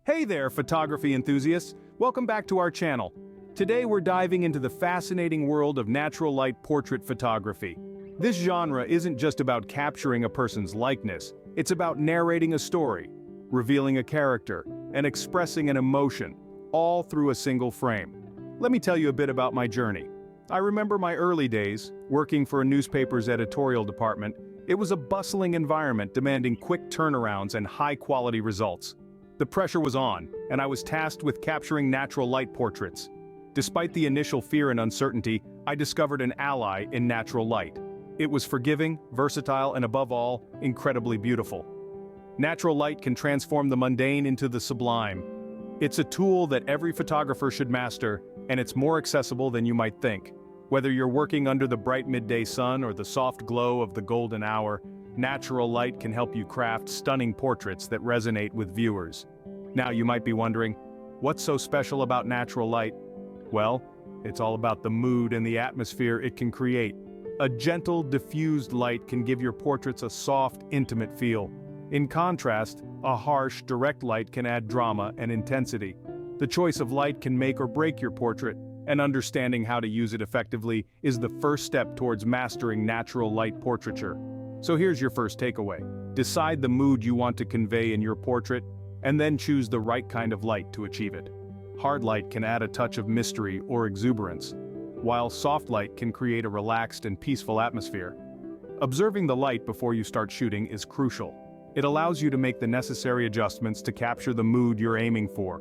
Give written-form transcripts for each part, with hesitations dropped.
Hey there, photography enthusiasts! Welcome back to our channel. Today we're diving into the fascinating world of natural light portrait photography. This genre isn't just about capturing a person's likeness, it's about narrating a story, revealing a character, and expressing an emotion, all through a single frame. Let me tell you a bit about my journey. I remember my early days, working for a newspaper's editorial department. It was a bustling environment demanding quick turnarounds and high-quality results. The pressure was on, and I was tasked with capturing natural light portraits. Despite the initial fear and uncertainty, I discovered an ally in natural light. It was forgiving, versatile, and above all, incredibly beautiful. Natural light can transform the mundane into the sublime. It's a tool that every photographer should master, and it's more accessible than you might think. Whether you're working under the bright midday sun or the soft glow of the golden hour, natural light can help you craft stunning portraits that resonate with viewers. Now you might be wondering, what's so special about natural light? Well, it's all about the mood and the atmosphere it can create. A gentle, diffused light can give your portraits a soft, intimate feel. In contrast, a harsh, direct light can add drama and intensity. The choice of light can make or break your portrait, and understanding how to use it effectively is the first step towards mastering natural light portraiture. So here's your first takeaway. Decide the mood you want to convey in your portrait, and then choose the right kind of light to achieve it. Hard light can add a touch of mystery or exuberance, while soft light can create a relaxed and peaceful atmosphere. Observing the light before you start shooting is crucial. It allows you to make the necessary adjustments to capture the mood you're aiming for.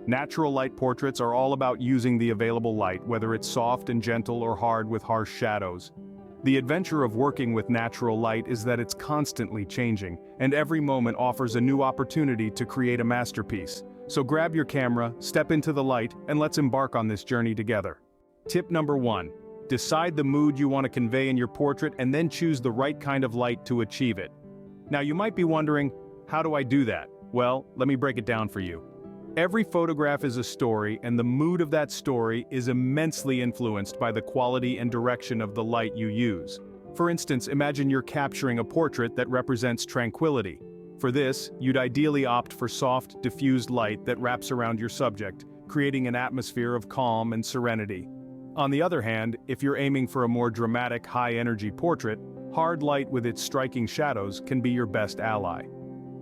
Natural light portraits are all about using the available light, whether it's soft and gentle or hard with harsh shadows. The adventure of working with natural light is that it's constantly changing, and every moment offers a new opportunity to create a masterpiece. So grab your camera, step into the light, and let's embark on this journey together. Tip number 1. Decide the mood you want to convey in your portrait and then choose the right kind of light to achieve it. Now you might be wondering, how do I do that? Well, let me break it down for you. Every photograph is a story, and the mood of that story is immensely influenced by the quality and direction of the light you use. For instance, imagine you're capturing a portrait that represents tranquility. For this, you'd ideally opt for soft, diffused light that wraps around your subject, creating an atmosphere of calm and serenity. On the other hand, if you're aiming for a more dramatic, high-energy portrait, hard light with its striking shadows can be your best ally.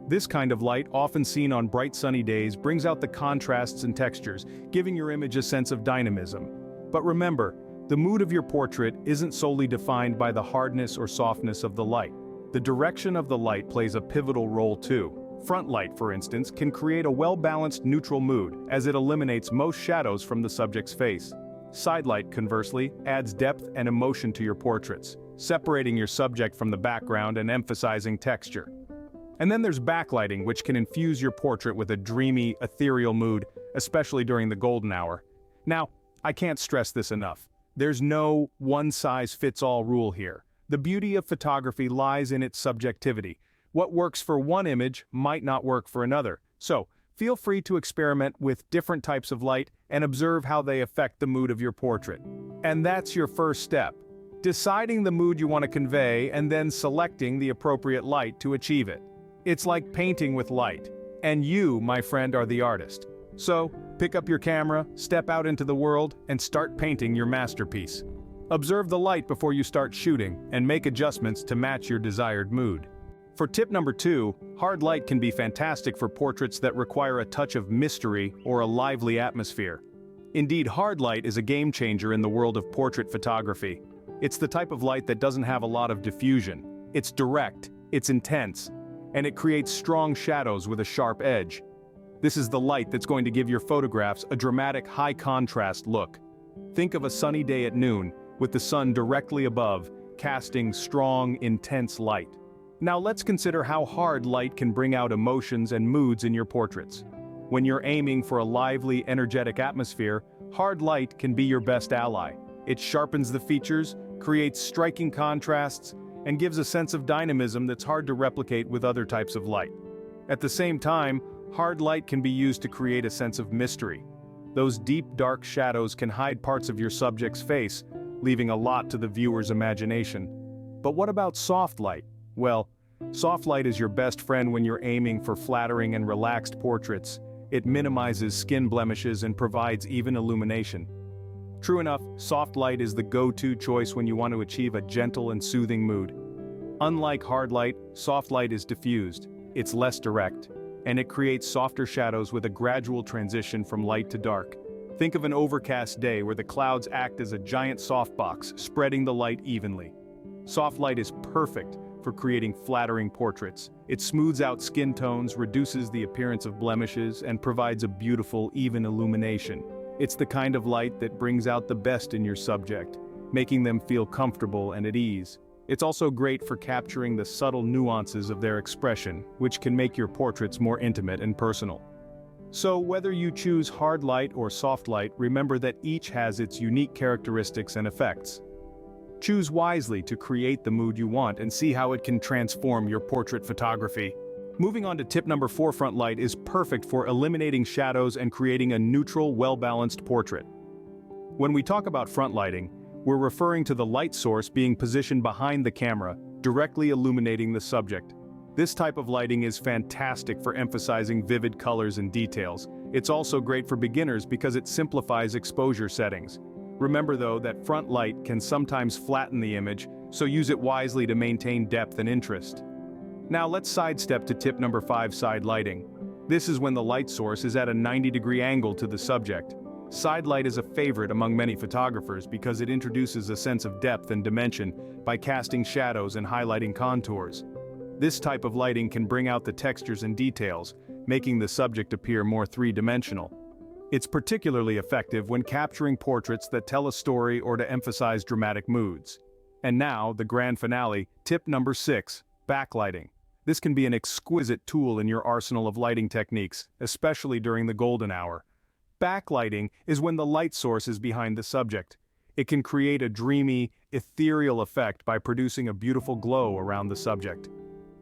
This kind of light, often seen on bright sunny days, brings out the contrasts and textures, giving your image a sense of dynamism. But remember, the mood of your portrait isn't solely defined by the hardness or softness of the light. The direction of the light plays a pivotal role too. Front light, for instance, can create a well-balanced neutral mood, as it eliminates most shadows from the subject's face. Side light, conversely, adds depth and emotion to your portraits, separating your subject from the background and emphasizing texture. And then there's backlighting, which can infuse your portrait with a dreamy, ethereal mood, especially during the golden hour. Now, I can't stress this enough. There's no one-size-fits-all rule here. The beauty of photography lies in its subjectivity. What works for one image might not work for another. So, feel free to experiment with different types of light and observe how they affect the mood of your portrait. And that's your first step. Deciding the mood you want to convey and then selecting the appropriate light to achieve it. It's like painting with light, and you, my friend, are the artist. So, pick up your camera, step out into the world, and start painting your masterpiece. Observe the light before you start shooting, and make adjustments to match your desired mood. For tip number 2, hard light can be fantastic for portraits that require a touch of mystery or a lively atmosphere. Indeed, hard light is a game changer in the world of portrait photography. It's the type of light that doesn't have a lot of diffusion. It's direct, it's intense, and it creates strong shadows with a sharp edge. This is the light that's going to give your photographs a dramatic, high-contrast look. Think of a sunny day at noon, with the sun directly above, casting strong, intense light. Now let's consider how hard light can bring out emotions and moods in your portraits. When you're aiming for a lively, energetic atmosphere, hard light can be your best ally. It sharpens the features, creates striking contrasts, and gives a sense of dynamism that's hard to replicate with other types of light. At the same time, hard light can be used to create a sense of mystery. Those deep, dark shadows can hide parts of your subject's face, leaving a lot to the viewer's imagination. But what about soft light? Well, soft light is your best friend when you're aiming for flattering and relaxed portraits. It minimizes skin blemishes and provides even illumination. True enough, soft light is the go-to choice when you want to achieve a gentle and soothing mood. Unlike hard light, soft light is diffused, it's less direct, and it creates softer shadows with a gradual transition from light to dark. Think of an overcast day where the clouds act as a giant softbox, spreading the light evenly. Soft light is perfect for creating flattering portraits. It smooths out skin tones, reduces the appearance of blemishes, and provides a beautiful, even illumination. It's the kind of light that brings out the best in your subject, making them feel comfortable and at ease. It's also great for capturing the subtle nuances of their expression, which can make your portraits more intimate and personal. So whether you choose hard light or soft light, remember that each has its unique characteristics and effects. Choose wisely to create the mood you want and see how it can transform your portrait photography. Moving on to tip number 4, front light is perfect for eliminating shadows and creating a neutral, well-balanced portrait. When we talk about front lighting, we're referring to the light source being positioned behind the camera, directly illuminating the subject. This type of lighting is fantastic for emphasizing vivid colors and details. It's also great for beginners because it simplifies exposure settings. Remember though that front light can sometimes flatten the image, so use it wisely to maintain depth and interest. Now let's sidestep to tip number 5, side lighting. This is when the light source is at a 90-degree angle to the subject. Side light is a favorite among many photographers because it introduces a sense of depth and dimension by casting shadows and highlighting contours. This type of lighting can bring out the textures and details, making the subject appear more three-dimensional. It's particularly effective when capturing portraits that tell a story or to emphasize dramatic moods. And now, the grand finale, tip number 6, backlighting. This can be an exquisite tool in your arsenal of lighting techniques, especially during the golden hour. Backlighting is when the light source is behind the subject. It can create a dreamy, ethereal effect by producing a beautiful glow around the subject.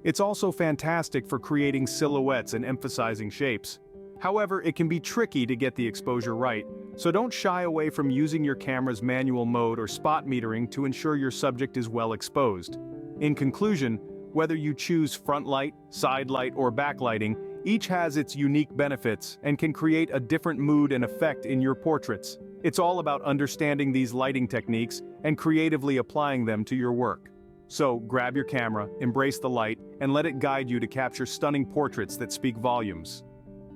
It's also fantastic for creating silhouettes and emphasizing shapes. However, it can be tricky to get the exposure right, so don't shy away from using your camera's manual mode or spot metering to ensure your subject is well exposed. In conclusion, whether you choose front light, side light, or backlighting, each has its unique benefits and can create a different mood and effect in your portraits. It's all about understanding these lighting techniques and creatively applying them to your work. So, grab your camera, embrace the light, and let it guide you to capture stunning portraits that speak volumes.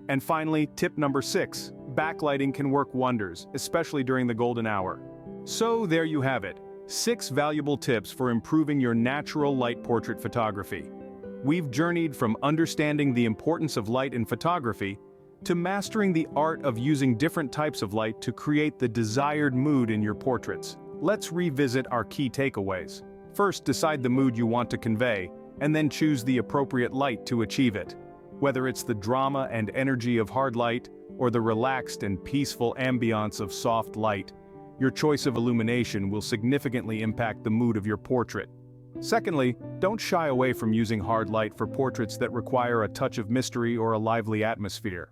And finally, tip number 6, backlighting can work wonders, especially during the golden hour. So there you have it, 6 valuable tips for improving your natural light portrait photography. We've journeyed from understanding the importance of light in photography to mastering the art of using different types of light to create the desired mood in your portraits. Let's revisit our key takeaways. First, decide the mood you want to convey, and then choose the appropriate light to achieve it. Whether it's the drama and energy of hard light, or the relaxed and peaceful ambiance of soft light, your choice of illumination will significantly impact the mood of your portrait. Secondly, don't shy away from using hard light for portraits that require a touch of mystery or a lively atmosphere.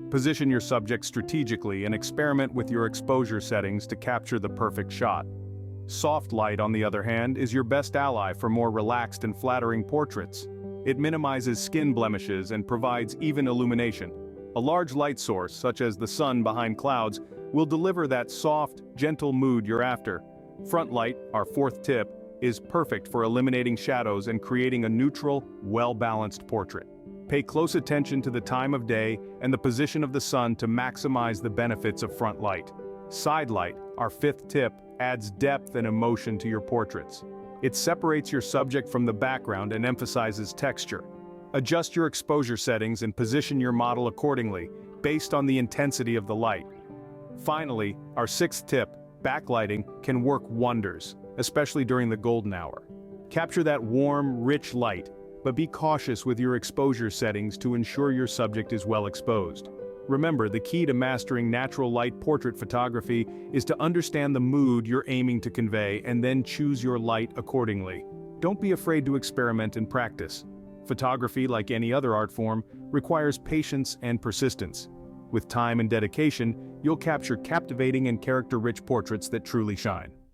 Position your subject strategically and experiment with your exposure settings to capture the perfect shot. Soft light, on the other hand, is your best ally for more relaxed and flattering portraits. It minimizes skin blemishes and provides even illumination. A large light source, such as the sun behind clouds, will deliver that soft, gentle mood you're after. Front light, our 4th tip, is perfect for eliminating shadows and creating a neutral, well-balanced portrait. Pay close attention to the time of day and the position of the sun to maximize the benefits of front light. Side light, our 5th tip, adds depth and emotion to your portraits. It separates your subject from the background and emphasizes texture. Adjust your exposure settings and position your model accordingly, based on the intensity of the light. Finally, our 6th tip, backlighting, can work wonders, especially during the golden hour. Capture that warm, rich light, but be cautious with your exposure settings to ensure your subject is well exposed. Remember, the key to mastering natural light portrait photography is to understand the mood you're aiming to convey and then choose your light accordingly. Don't be afraid to experiment and practice. Photography, like any other art form, requires patience and persistence. With time and dedication, you'll capture captivating and character-rich portraits that truly shine.